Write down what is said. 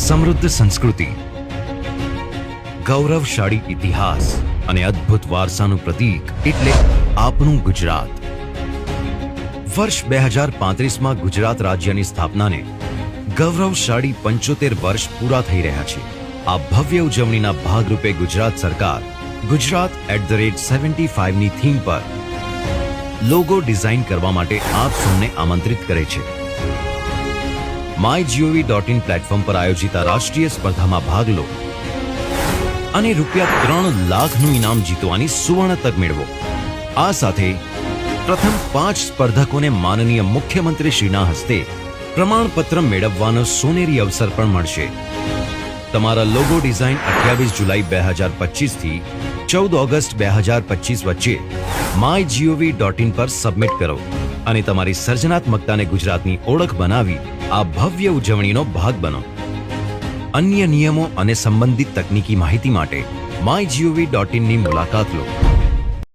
સમૃદ્ધ સંસ્કૃતિ, ગૌરવશાળી ઇતિહાસ અને અદ્ભુત વારસાનું પ્રતીક એટલે આપણું ગુજરાત. વર્ષ 2035માં ગુજરાત રાજ્યની સ્થાપનાને ગૌરવશાળી 75 વર્ષ પૂરા થઈ રહ્યા છે. આ ભવ્ય ઉજવણીના ભાગરૂપે ગુજરાત સરકાર Gujarat@75ની થીમ પર લોગો ડિઝાઇન કરવા માટે આપ સૌને આમંત્રિત કરે છે. mygov.in પ્લેટફોર્મ પર આયોજિત આ રાષ્ટ્રીય સ્પર્ધામાં ભાગ લો અને ₹3 લાખનું ઇનામ જીતવાની સુવર્ણ તક મેળવો. આ સાથે પ્રથમ 5 સ્પર્ધકોને માનનીય મુખ્યમંત્રી શ્રીના હસ્તે પ્રમાણપત્ર મેળવવાનો સોનેરી અવસર પણ મળશે. તમારા લોગો ડિઝાઇન 28 જુલાઈ 2025 થી 14 ઓગસ્ટ 2025 વચ્ચે mygov.in પર સબમિટ કરો અને તમારી સર્જનાત્મકતાને ગુજરાતની ઓળખ બનાવી આ ભવ્ય ઉજવણીનો ભાગ બનો. અન્ય નિયમો અને સંબંધિત તકનીકી માહિતી માટે mygov.in ની મુલાકાત લો.